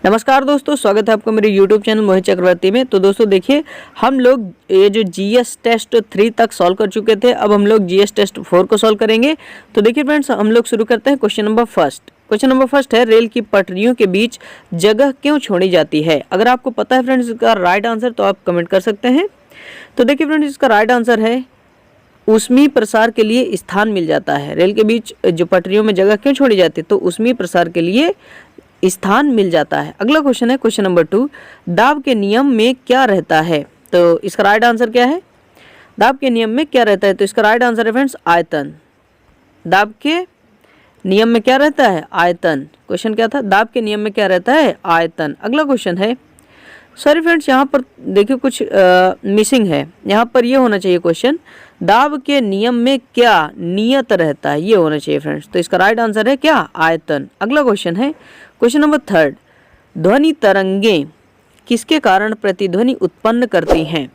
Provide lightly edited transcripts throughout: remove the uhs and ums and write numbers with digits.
नमस्कार दोस्तों, स्वागत है आपका मेरे YouTube चैनल मोहित चक्रवर्ती में। तो दोस्तों देखिए, हम लोग ये जो जीएस टेस्ट 3 तक सॉल्व कर चुके थे। अब हम लोग जीएस टेस्ट 4 को सॉल्व करेंगे। तो देखिए फ्रेंड्स, हम लोग शुरू करते हैं question number first. Question number first है, रेल की पटरियों के बीच जगह क्यों छोड़ी जाती है? अगर आपको पता है फ्रेंड्स इसका राइट आंसर तो आप कमेंट कर सकते हैं। तो देखिए फ्रेंड्स, इसका राइट आंसर है ऊष्मीय प्रसार के लिए स्थान मिल जाता है। रेल के बीच जो पटरियों में जगह क्यों छोड़ी जाती है? तो ऊष्मीय प्रसार के लिए स्थान मिल जाता है। अगला क्वेश्चन है क्वेश्चन नंबर 2, दाब के नियम में क्या रहता है? तो इसका राइट आंसर क्या है? दाब के नियम में क्या रहता है? तो इसका राइट आंसर है फ्रेंड्स आयतन। दाब के नियम में क्या रहता है? आयतन। क्वेश्चन क्या था? दाब के नियम में क्या रहता है? आयतन। अगला क्वेश्चन है, सॉरी फ्रेंड्स, यहाँ पर देखिए कुछ मिसिंग है। यहाँ पर ये होना चाहिए क्वेश्चन, दाब के नियम में क्या नियत रहता है, ये होना चाहिए फ्रेंड्स। तो इसका राइट आंसर है क्या? आयतन। अगला क्वेश्चन है क्वेश्चन नंबर 3, ध्वनि तरंगे किसके कारण प्रतिध्वनि उत्पन्न करती हैं?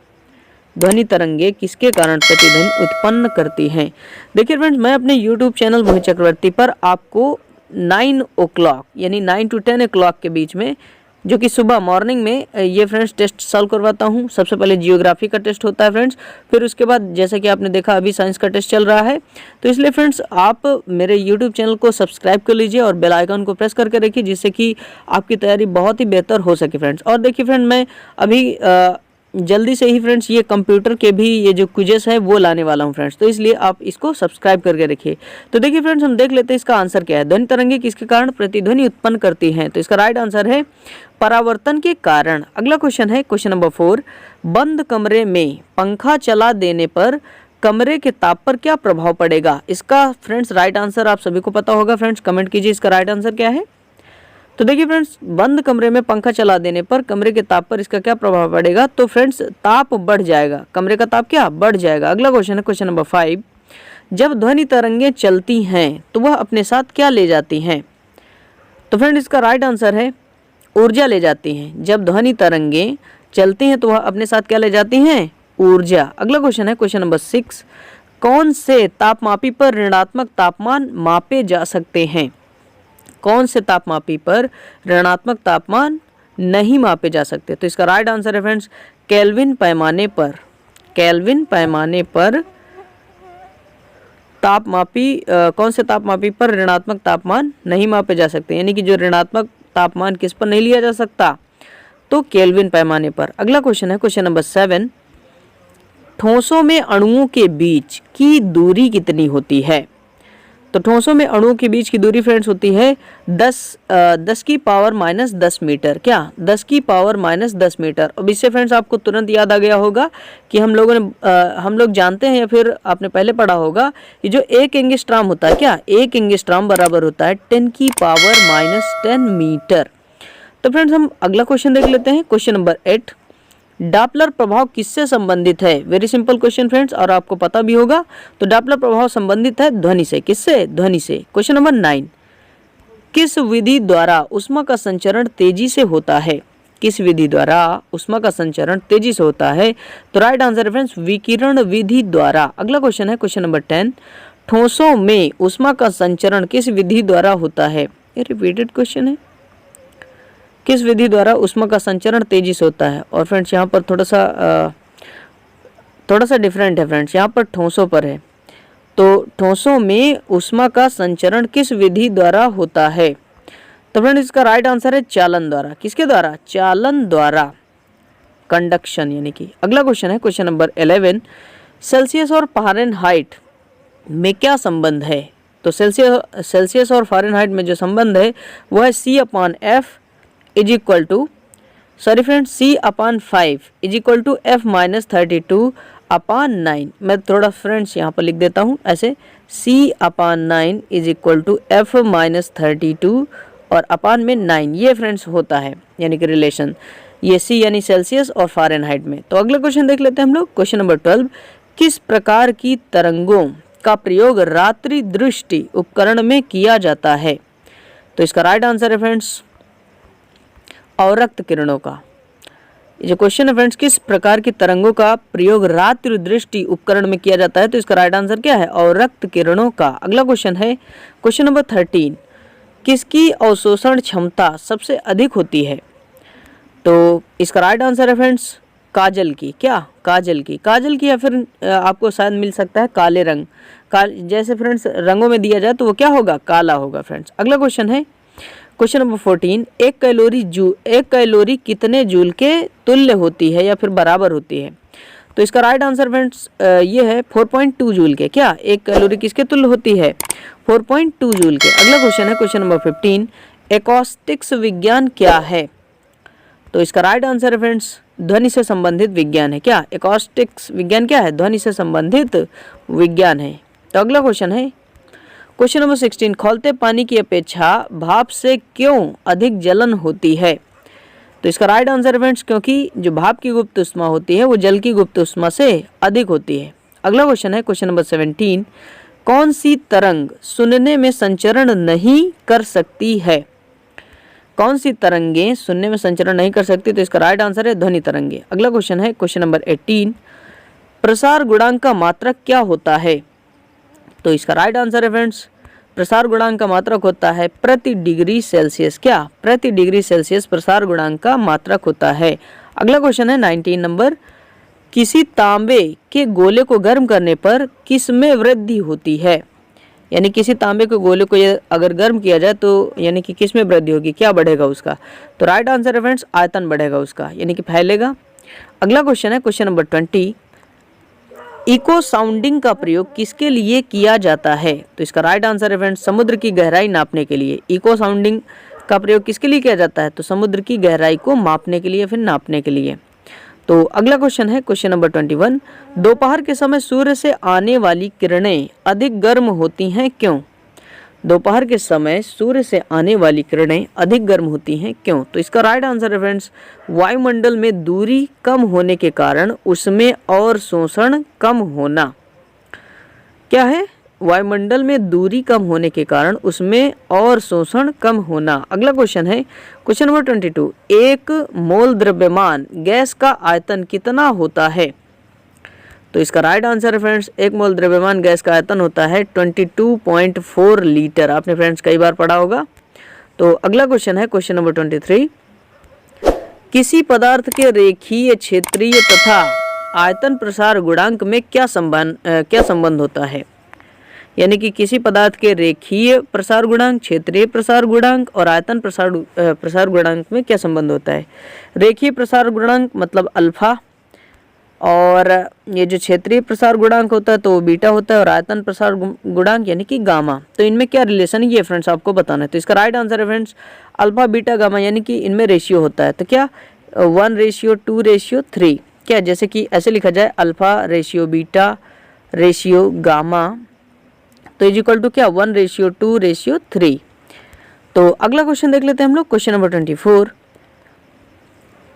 ध्वनि तरंगे किसके कारण प्रतिध्वनि उत्पन्न करती हैं? देखिए फ्रेंड्स, मैं अपने YouTube चैनल मोहित चक्रवर्ती पर आपको 9 o'clock यानी 9 to 10 o'clock के बीच में, जो कि सुबह मॉर्निंग में ये फ्रेंड्स टेस्ट सॉल्व करवाता हूँ। सबसे पहले जियोग्राफी का टेस्ट होता है फ्रेंड्स, फिर उसके बाद जैसा कि आपने देखा अभी साइंस का टेस्ट चल रहा है। तो इसलिए फ्रेंड्स आप मेरे यूट्यूब चैनल को सब्सक्राइब कर लीजिए और बेल आइकन को प्रेस करके रखिए, जिससे कि आपकी तैयारी बहुत ही बेहतर हो सके फ्रेंड्स। और देखिए फ्रेंड, मैं अभी जल्दी से ही फ्रेंड्स ये कंप्यूटर के भी ये जो क्विजेस है वो लाने वाला हूँ फ्रेंड्स, तो इसलिए आप इसको सब्सक्राइब करके रखिए। तो देखिए फ्रेंड्स, हम देख लेते हैं इसका आंसर क्या है। ध्वनि तरंगे किसके कारण प्रतिध्वनि उत्पन्न करती हैं? तो इसका राइट आंसर है परावर्तन के कारण। अगला क्वेश्चन है क्वेश्चन नंबर 4, बंद कमरे में पंखा चला देने पर कमरे के ताप पर क्या प्रभाव पड़ेगा? इसका फ्रेंड्स राइट आंसर आप सभी को पता होगा फ्रेंड्स, कमेंट कीजिए इसका राइट आंसर क्या है। तो देखिए फ्रेंड्स, बंद कमरे में पंखा चला देने पर कमरे के ताप पर इसका क्या प्रभाव पड़ेगा? तो फ्रेंड्स ताप बढ़ जाएगा, कमरे का ताप क्या बढ़ जाएगा। अगला क्वेश्चन है क्वेश्चन नंबर 5, जब ध्वनि तरंगे चलती हैं तो वह अपने साथ क्या ले जाती हैं? तो फ्रेंड्स इसका राइट आंसर है ऊर्जा ले जाती हैं। जब ध्वनि तरंगे चलती हैं तो वह अपने साथ क्या ले जाती हैं? ऊर्जा। अगला क्वेश्चन है क्वेश्चन नंबर 6, कौन से तापमापी पर ऋणात्मक तापमान मापे जा सकते हैं? कौन से तापमापी पर ऋणात्मक तापमान नहीं मापे जा सकते? तो इसका राइट आंसर है फ्रेंड्स केल्विन पैमाने पर। केल्विन पैमाने पर तापमापी कौन से तापमापी पर ऋणात्मक तापमान नहीं मापे जा सकते, यानी कि जो ऋणात्मक तापमान किस पर नहीं लिया जा सकता? तो केल्विन पैमाने पर। अगला क्वेश्चन है क्वेश्चन नंबर 7, ठोसों में अणुओं के बीच की दूरी कितनी होती है? तो ठोसों में अणुओं के बीच की दूरी फ्रेंड्स होती है 10 की पावर माइनस 10 मीटर। क्या? 10 की पावर माइनस 10 मीटर। अब इससे फ्रेंड्स आपको तुरंत याद आ गया होगा कि हम लोग जानते हैं या फिर आपने पहले पढ़ा होगा, ये जो 1 एंगस्ट्रॉम होता है, क्या 1 एंगस्ट्रॉम बराबर होता है 10 की पावर माइनस 10 मीटर। तो फ्रेंड्स हम अगला क्वेश्चन देख लेते हैं क्वेश्चन नंबर 8, डॉपलर प्रभाव किससे संबंधित है? वेरी सिंपल क्वेश्चन फ्रेंड्स, और आपको पता भी होगा। तो डॉपलर प्रभाव संबंधित है ध्वनि से। किससे? ध्वनि से। क्वेश्चन नंबर 9, किस विधि द्वारा ऊष्मा का संचरण तेजी से होता है? किस विधि द्वारा ऊष्मा का संचरण तेजी से होता है? तो राइट आंसर है फ्रेंड्स विकिरण विधि द्वारा। अगला क्वेश्चन है क्वेश्चन नंबर 10, ठोसों में ऊष्मा का संचरण किस विधि द्वारा होता है? ये रिपीटेड क्वेश्चन है। किस विधि द्वारा ऊष्मा का संचरण तेजी से होता है? और फ्रेंड्स यहाँ पर थोड़ा सा डिफरेंट है फ्रेंड्स, यहाँ पर ठोसों पर है। तो ठोसों में ऊष्मा का संचरण किस विधि द्वारा होता है? तो फ्रेंड्स इसका राइट आंसर है चालन द्वारा। किसके द्वारा? चालन द्वारा, कंडक्शन यानी कि। अगला क्वेश्चन है क्वेश्चन नंबर 11, सेल्सियस और फ़ारेनहाइट में क्या संबंध है? तो सेल्सियस और फ़ारेनहाइट में जो संबंध है वह है C/F is equal to C/5 is equal to F-32/9। मैं थोड़ा फ्रेंड्स यहाँ पर लिख देता हूँ ऐसे, C/9 is equal to F-32 और अपान में 9, ये फ्रेंड्स होता है यानी कि रिलेशन, ये C यानी सेल्सियस और फ़ारेनहाइट में। तो अगला क्वेश्चन देख लेते हैं हम लोग क्वेश्चन नंबर 12, किस प्रकार की तरंगों का प्रयोग रात्रि दृष्टि उपकरण में किया जाता है? तो इसका राइट आंसर है फ्रेंड्स अवरक्त किरणों का। ये जो क्वेश्चन है फ्रेंड्स, किस प्रकार की तरंगों का प्रयोग रात्रि दृष्टि उपकरण में किया जाता है? तो इसका राइट आंसर क्या है? अवरक्त किरणों का। अगला क्वेश्चन है क्वेश्चन नंबर 13, किसकी अवशोषण क्षमता सबसे अधिक होती है? तो इसका राइट आंसर है फ्रेंड्स काजल की। क्या? काजल की या फिर आपको शायद मिल सकता है काले रंग। जैसे फ्रेंड्स रंगों में दिया जाए तो वो क्या होगा? काला होगा फ्रेंड्स। अगला क्वेश्चन है क्वेश्चन नंबर 14, एक कैलोरी कितने जूल के तुल्य होती है या फिर बराबर होती है? तो इसका राइट आंसर फ्रेंड्स ये है 4.2 जूल के। क्या? एक कैलोरी किसके तुल्य होती है? 4.2 जूल के। अगला क्वेश्चन है क्वेश्चन नंबर 15, एकॉस्टिक्स विज्ञान क्या है? तो इसका राइट आंसर है फ्रेंड्स ध्वनि से संबंधित विज्ञान है। क्या? एकॉस्टिक्स विज्ञान क्या है? ध्वनि से संबंधित विज्ञान है। तो अगला क्वेश्चन है क्वेश्चन नंबर 16, खौलते पानी की अपेक्षा भाप से क्यों अधिक जलन होती है? तो इसका राइट आंसर है फ्रेंड्स क्योंकि जो भाप की गुप्त ऊष्मा होती है वो जल की गुप्त ऊष्मा से अधिक होती है। अगला क्वेश्चन है क्वेश्चन नंबर 17, कौन सी तरंग सुनने में संचरण नहीं कर सकती है? कौन सी तरंगें सुनने में संचरण नहीं कर सकती? तो इसका राइट आंसर है ध्वनि तरंगे। अगला क्वेश्चन है क्वेश्चन नंबर 18, प्रसार गुणांक का मात्रक क्या होता है? तो इसका राइट आंसर है फ्रेंड्स प्रसार गुणांक का मात्रक होता है प्रति डिग्री सेल्सियस। क्या? प्रति डिग्री सेल्सियस प्रसार गुणांक का मात्रक होता है। अगला क्वेश्चन है 19 नंबर, किसी तांबे के गोले को गर्म करने पर किसमें वृद्धि होती है? यानी किसी तांबे के गोले को अगर गर्म किया जाए तो यानी कि किस में वृद्धि होगी? क्या बढ़ेगा उसका? तो राइट आंसर है फ्रेंड्स आयतन बढ़ेगा उसका, यानी कि फैलेगा। अगला क्वेश्चन है क्वेश्चन नंबर 20, इको साउंडिंग का प्रयोग किसके लिए किया जाता है? तो इसका राइट आंसर है फ्रेंड्स समुद्र की गहराई नापने के लिए। इको साउंडिंग का प्रयोग किसके लिए किया जाता है? तो समुद्र की गहराई को मापने के लिए, फिर नापने के लिए। तो अगला क्वेश्चन है क्वेश्चन नंबर 21, दोपहर के समय सूर्य से आने वाली किरणें अधिक गर्म होती हैं क्यों? दोपहर के समय सूर्य से आने वाली किरणें अधिक गर्म होती हैं क्यों? तो इसका राइट आंसर है फ्रेंड्स वायुमंडल में दूरी कम होने के कारण उसमें और शोषण कम होना। क्या है? वायुमंडल में दूरी कम होने के कारण उसमें और शोषण कम होना। अगला क्वेश्चन है क्वेश्चन नंबर 22, एक मोल द्रव्यमान गैस का आयतन कितना होता है? तो इसका राइट आंसर है फ्रेंड्स एक मोल द्रव्यमान गैस का आयतन होता है 22.4 लीटर। आपने फ्रेंड्स कई बार पढ़ा होगा। तो अगला क्वेश्चन है क्वेश्चन नंबर 23, किसी पदार्थ के रेखीय क्षेत्रीय तथा आयतन प्रसार गुणांक में क्या संबंध होता है? यानी कि किसी पदार्थ के रेखीय प्रसार गुणांक, क्षेत्रीय प्रसार गुणांक और आयतन प्रसार गुणांक में क्या संबंध होता है? रेखीय प्रसार गुणांक मतलब अल्फा, और ये जो क्षेत्रीय प्रसार गुणांक होता है तो वो बीटा होता है, और आयतन प्रसार गुणांक यानी कि गामा। तो इनमें क्या रिलेशन है ये फ्रेंड्स आपको बताना है। तो इसका राइट आंसर है फ्रेंड्स अल्फा बीटा गामा, यानी कि इनमें रेशियो होता है। तो क्या 1:2:3। क्या? जैसे कि ऐसे लिखा जाए alpha ratio beta ratio gamma, तो इज इक्वल टू क्या 1:2:3। तो अगला क्वेश्चन देख लेते हैं हम लोग क्वेश्चन नंबर 24,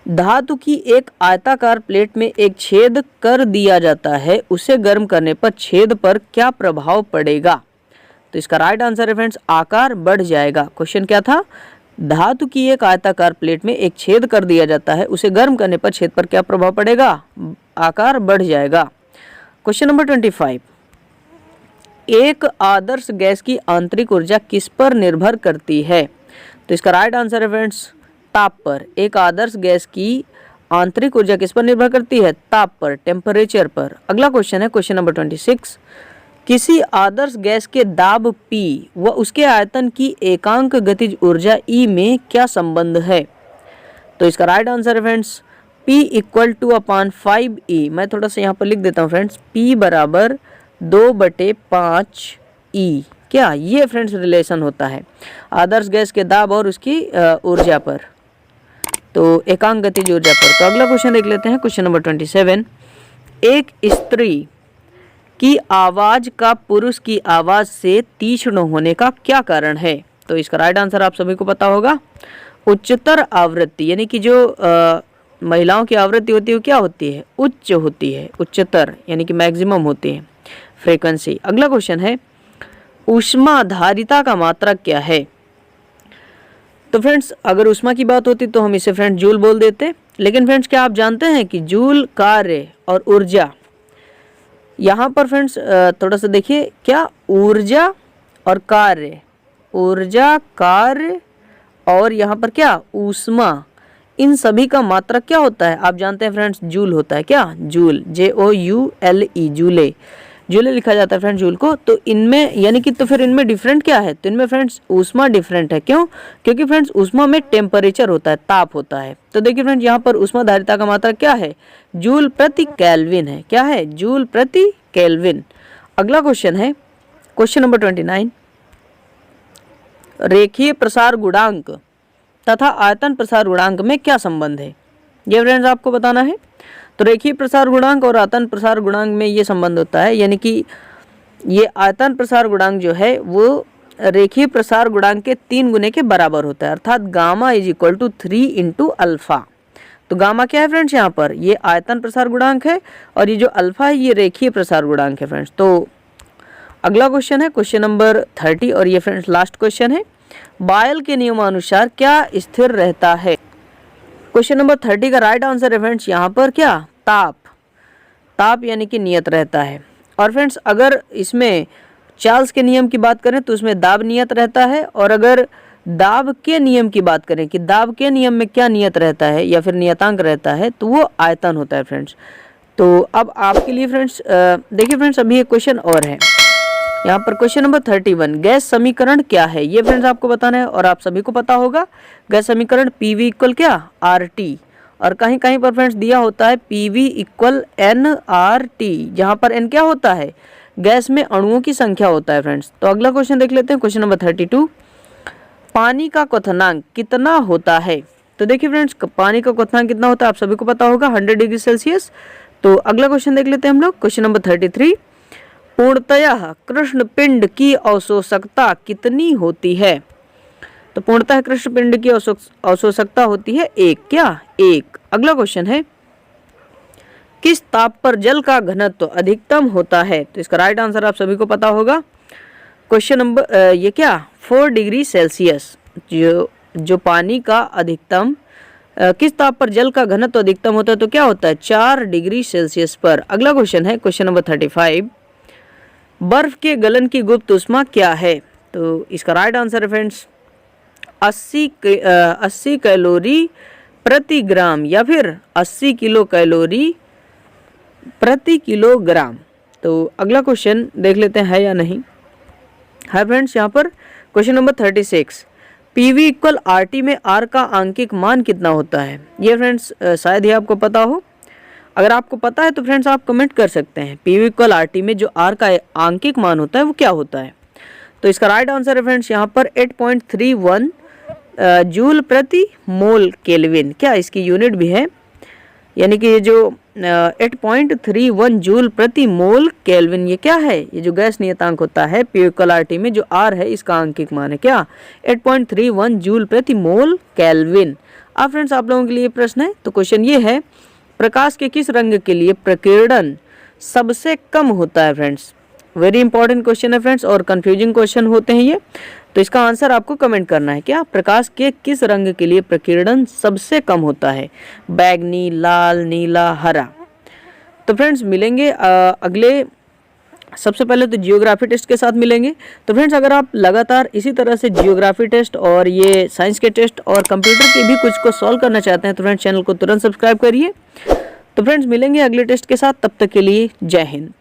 धातु की एक आयताकार प्लेट में एक छेद कर दिया जाता है, उसे गर्म करने पर छेद पर क्या प्रभाव पड़ेगा? तो इसका राइट आंसर है फ्रेंड्स आकार बढ़ जाएगा। क्वेश्चन क्या था? धातु की एक आयताकार प्लेट में एक छेद कर दिया जाता है, उसे गर्म करने पर छेद पर क्या प्रभाव पड़ेगा? आकार बढ़ जाएगा। क्वेश्चन नंबर 25, एक आदर्श गैस की आंतरिक ऊर्जा किस पर निर्भर करती है? तो इसका राइट आंसर है फ्रेंड्स ताप पर। एक आदर्श गैस की आंतरिक ऊर्जा किस पर निर्भर करती है? ताप पर, टेम्परेचर पर। अगला क्वेश्चन है क्वेश्चन नंबर 26, किसी आदर्श गैस के दाब P व उसके आयतन की एकांक गतिज ऊर्जा E में क्या संबंध है? तो इसका राइट आंसर है फ्रेंड्स P = 5E। मैं थोड़ा सा यहाँ पर लिख देता हूँ फ्रेंड्स, P = 2/5E। क्या? ये फ्रेंड्स रिलेशन होता है आदर्श गैस के दाब और उसकी ऊर्जा पर, तो एकांक गतिज ऊर्जा पर। तो अगला क्वेश्चन देख लेते हैं क्वेश्चन नंबर 27, एक स्त्री की आवाज का पुरुष की आवाज से तीक्ष्ण होने का क्या कारण है? तो इसका राइट आंसर आप सभी को पता होगा उच्चतर आवृत्ति, यानी कि जो महिलाओं की आवृत्ति होती है वो क्या होती है? उच्च होती है, उच्चतर यानी कि मैक्सिमम होती है फ्रीक्वेंसी। अगला क्वेश्चन है ऊष्माधारिता का मात्रक क्या है? तो फ्रेंड्स अगर ऊष्मा की बात होती तो हम इसे फ्रेंड्स जूल बोल देते, लेकिन फ्रेंड्स क्या आप जानते हैं कि जूल कार्य और ऊर्जा, यहाँ पर फ्रेंड्स थोड़ा सा देखिए, क्या ऊर्जा और कार्य, ऊर्जा, कार्य और यहाँ पर क्या ऊष्मा, इन सभी का मात्रक क्या होता है? आप जानते हैं फ्रेंड्स, जूल होता है। क्या? जूल, JOULE, जूले, जूले लिखा जाता है फ्रेंड्स जूल को। तो इनमें यानी कि तो फिर इनमें डिफरेंट क्या है? तो इनमें फ्रेंड्स ऊष्मा डिफरेंट है। क्यों? क्योंकि फ्रेंड्स ऊष्मा में टेम्परेचर होता है, ताप होता है। तो देखिए फ्रेंड्स यहाँ पर ऊष्माधारिता का मात्रक क्या है? जूल प्रति केल्विन है। क्या है? जूल प्रति केल्विन। अगला क्वेश्चन है क्वेश्चन नंबर 29, रेखीय प्रसार गुणांक तथा आयतन प्रसार गुणांक में क्या संबंध है? ये फ्रेंड्स आपको बताना है। तो रेखीय प्रसार गुणांक और आयतन प्रसार गुणांक में ये संबंध होता है, यानी कि ये आयतन प्रसार गुणांक जो है वो रेखीय प्रसार गुणांक के 3 गुने के बराबर होता है, अर्थात gamma is equal to 3 into alpha. तो गामा क्या है फ्रेंड्स? यहाँ पर ये आयतन प्रसार गुणांक है और ये जो अल्फा है ये रेखीय प्रसार गुणांक है फ्रेंड्स। तो अगला क्वेश्चन है क्वेश्चन नंबर 30 और ये फ्रेंड्स लास्ट क्वेश्चन है। बॉयल के नियमानुसार क्या स्थिर रहता है? क्वेश्चन नंबर 30 का राइट आंसर है फ्रेंड्स यहाँ पर क्या? ताप, ताप यानी कि नियत रहता है। और फ्रेंड्स अगर इसमें चार्ल्स के नियम की बात करें तो उसमें दाब नियत रहता है, और अगर दाब के नियम की बात करें कि दाब के नियम में क्या नियत रहता है या फिर नियतांक रहता है, तो वो आयतन होता है फ्रेंड्स। तो अब आपके लिए फ्रेंड्स देखिए फ्रेंड्स अभी एक क्वेश्चन और है यहाँ पर, क्वेश्चन नंबर 31, गैस समीकरण क्या है? ये फ्रेंड्स आपको बताना है और आप सभी को पता होगा। गैस समीकरण PV इक्वल क्या? RT, और कहीं कहीं पर फ्रेंड्स दिया होता है PV इक्वल nRT, जहाँ पर n क्या होता है? गैस में अणुओं की संख्या होता है फ्रेंड्स। तो अगला क्वेश्चन देख लेते हैं क्वेश्चन नंबर 32, पानी का क्वथनांक कितना होता है? तो देखिए फ्रेंड्स पानी का क्वथनांक कितना होता है आप सभी को पता होगा, 100 डिग्री सेल्सियस। तो अगला क्वेश्चन देख लेते हैं हम लोग, क्वेश्चन नंबर 33, पूर्णतः कृष्ण पिंड की अवशोषकता कितनी होती है? तो पूर्णतः कृष्ण पिंड की अवशोषकता होती है 1। क्या? 1। अगला क्वेश्चन है, किस ताप पर जल का घनत्व अधिकतम होता है? तो इसका राइट आंसर आप सभी को पता होगा। क्वेश्चन नंबर ये क्या? 4 डिग्री सेल्सियस। जो पानी का अधिकतम किस ताप पर जल का घनत्व अधिकतम होता है? तो क्या होता है? 4 डिग्री सेल्सियस पर। अगला क्वेश्चन है क्वेश्चन नंबर 35, बर्फ के गलन की गुप्त ऊष्मा क्या है? तो इसका राइट आंसर है फ्रेंड्स 80 कैलोरी प्रति ग्राम या फिर 80 किलो कैलोरी प्रति किलोग्राम। तो अगला क्वेश्चन देख लेते हैं है या नहीं। है फ्रेंड्स यहाँ पर question number 36, PV equal RT में R का आंकिक मान कितना होता है? ये फ्रेंड्स शायद ही आपको पता हो। अगर आपको पता है तो फ्रेंड्स आप कमेंट कर सकते हैं। PV इक्वल RT में जो R का आंकिक मान होता है वो क्या होता है? तो इसका राइट आंसर है फ्रेंड्स यहाँ पर 8.31 जूल प्रति मोल केल्विन। क्या इसकी यूनिट भी है? यानी कि ये जो 8.31 जूल प्रति मोल केल्विन, ये क्या है? ये जो गैस नियतांक होता है PV इक्वल RT में जो R है इसका आंकिक मान है क्या? 8.31 जूल प्रति मोल केल्विन। अब फ्रेंड्स आप लोगों के लिए प्रश्न है। तो क्वेश्चन ये है, प्रकाश के किस रंग के लिए प्रकीर्णन सबसे कम होता है? फ्रेंड्स वेरी इंपॉर्टेंट क्वेश्चन है फ्रेंड्स, और कंफ्यूजिंग क्वेश्चन होते हैं ये। तो इसका आंसर आपको कमेंट करना है। क्या? प्रकाश के किस रंग के लिए प्रकीर्णन सबसे कम होता है? बैगनी, लाल, नीला, हरा। तो फ्रेंड्स मिलेंगे अगले, सबसे पहले तो जियोग्राफी टेस्ट के साथ मिलेंगे। तो फ्रेंड्स अगर आप लगातार इसी तरह से जियोग्राफी टेस्ट और ये साइंस के टेस्ट और कंप्यूटर के भी कुछ को सॉल्व करना चाहते हैं तो फ्रेंड्स चैनल को तुरंत सब्सक्राइब करिए। तो फ्रेंड्स मिलेंगे अगले टेस्ट के साथ, तब तक के लिए जय हिंद।